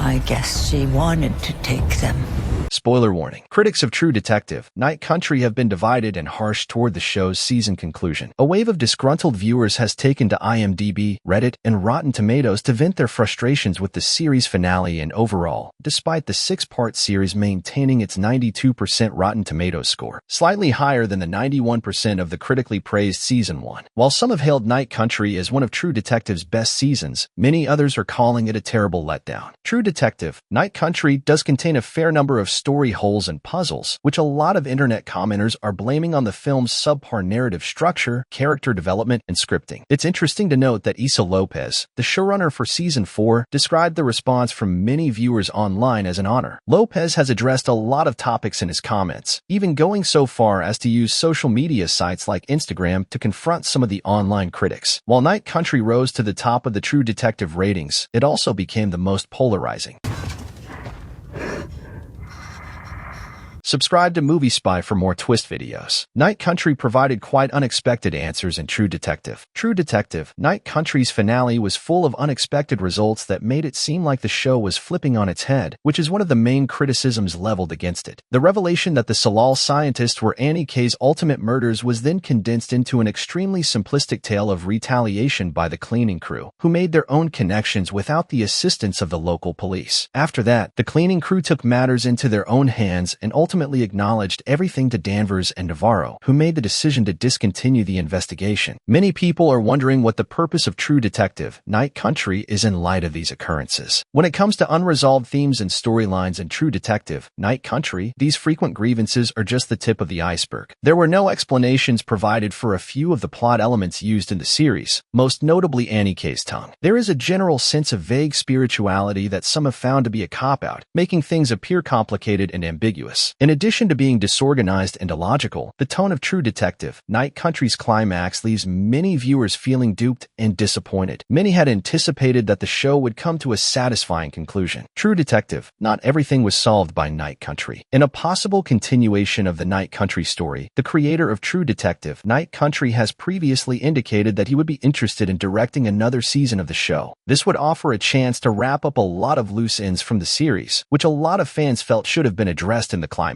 I guess she wanted to take them. Spoiler warning. Critics of True Detective, Night Country have been divided and harsh toward the show's season conclusion. A wave of disgruntled viewers has taken to IMDB, Reddit, and Rotten Tomatoes to vent their frustrations with the series finale and overall, despite the six-part series maintaining its 92% Rotten Tomatoes score, slightly higher than the 91% of the critically praised Season 1. While some have hailed Night Country as one of True Detective's best seasons, many others are calling it a terrible letdown. True Detective, Night Country does contain a fair number of story holes and puzzles, which a lot of internet commenters are blaming on the film's subpar narrative structure, character development, and scripting. It's interesting to note that Issa Lopez, the showrunner for Season 4, described the response from many viewers online as an honor. Lopez has addressed a lot of topics in his comments, even going so far as to use social media sites like Instagram to confront some of the online critics. While Night Country rose to the top of the True Detective ratings, it also became the most polarizing. Subscribe to Movie Spy for more twist videos. Night Country provided quite unexpected answers in True Detective. True Detective, Night Country's finale was full of unexpected results that made it seem like the show was flipping on its head, which is one of the main criticisms leveled against it. The revelation that the Salal scientists were Annie K's ultimate murders was then condensed into an extremely simplistic tale of retaliation by the cleaning crew, who made their own connections without the assistance of the local police. After that, the cleaning crew took matters into their own hands and ultimately acknowledged everything to Danvers and Navarro, who made the decision to discontinue the investigation. Many people are wondering what the purpose of True Detective, Night Country is in light of these occurrences. When it comes to unresolved themes and storylines in True Detective, Night Country, these frequent grievances are just the tip of the iceberg. There were no explanations provided for a few of the plot elements used in the series, most notably Annie K's tongue. There is a general sense of vague spirituality that some have found to be a cop-out, making things appear complicated and ambiguous. In addition to being disorganized and illogical, the tone of True Detective, Night Country's climax leaves many viewers feeling duped and disappointed. Many had anticipated that the show would come to a satisfying conclusion. True Detective, not everything was solved by Night Country. In a possible continuation of the Night Country story, the creator of True Detective, Night Country has previously indicated that he would be interested in directing another season of the show. This would offer a chance to wrap up a lot of loose ends from the series, which a lot of fans felt should have been addressed in the climax.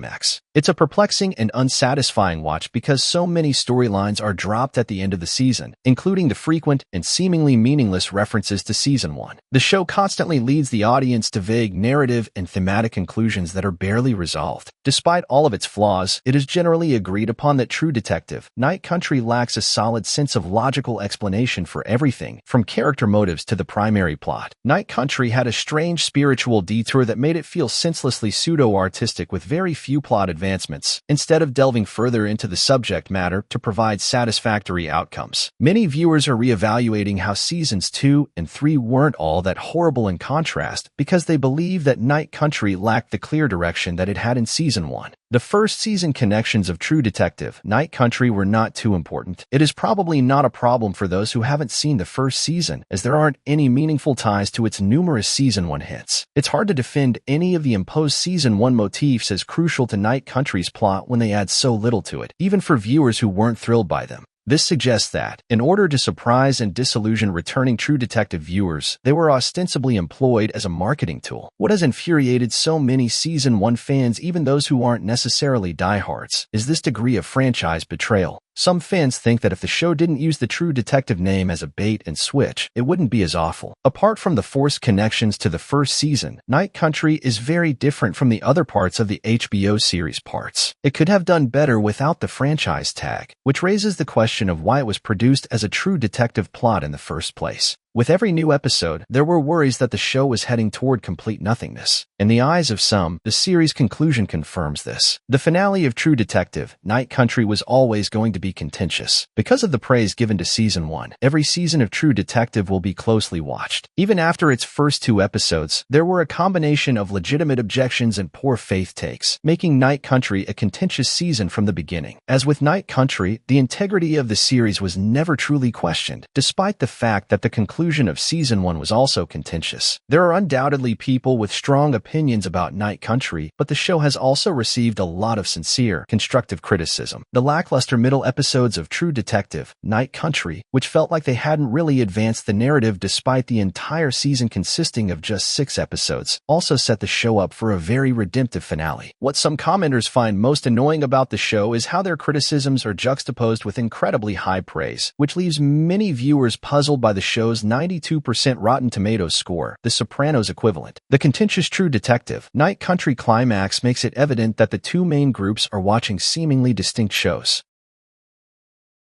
It's a perplexing and unsatisfying watch because so many storylines are dropped at the end of the season, including the frequent and seemingly meaningless references to Season 1. The show constantly leads the audience to vague narrative and thematic conclusions that are barely resolved. Despite all of its flaws, it is generally agreed upon that True Detective, Night Country lacks a solid sense of logical explanation for everything, from character motives to the primary plot. Night Country had a strange spiritual detour that made it feel senselessly pseudo-artistic with very few plot advancements, instead of delving further into the subject matter to provide satisfactory outcomes. Many viewers are reevaluating how Seasons 2 and 3 weren't all that horrible in contrast because they believe that Night Country lacked the clear direction that it had in Season 1. The first season connections of True Detective, Night Country were not too important. It is probably not a problem for those who haven't seen the first season, as there aren't any meaningful ties to its numerous Season 1 hits. It's hard to defend any of the imposed Season 1 motifs as crucial to Night Country's plot when they add so little to it, even for viewers who weren't thrilled by them. This suggests that, in order to surprise and disillusion returning True Detective viewers, they were ostensibly employed as a marketing tool. What has infuriated so many Season 1 fans, even those who aren't necessarily diehards, is this degree of franchise betrayal. Some fans think that if the show didn't use the True Detective name as a bait and switch, it wouldn't be as awful. Apart from the forced connections to the first season, Night Country is very different from the other parts of the HBO series parts. It could have done better without the franchise tag, which raises the question of why it was produced as a True Detective plot in the first place. With every new episode, there were worries that the show was heading toward complete nothingness. In the eyes of some, the series' conclusion confirms this. The finale of True Detective, Night Country was always going to be contentious. Because of the praise given to Season 1, every season of True Detective will be closely watched. Even after its first 2 episodes, there were a combination of legitimate objections and poor faith takes, making Night Country a contentious season from the beginning. As with Night Country, the integrity of the series was never truly questioned, despite the fact that the conclusion conclusion of Season 1 was also contentious. There are undoubtedly people with strong opinions about Night Country, but the show has also received a lot of sincere, constructive criticism. The lackluster middle episodes of True Detective, Night Country, which felt like they hadn't really advanced the narrative despite the entire season consisting of just 6 episodes, also set the show up for a very redemptive finale. What some commenters find most annoying about the show is how their criticisms are juxtaposed with incredibly high praise, which leaves many viewers puzzled by the show's 92% Rotten Tomatoes score, The Sopranos equivalent. The contentious True Detective, Night Country climax makes it evident that the two main groups are watching seemingly distinct shows.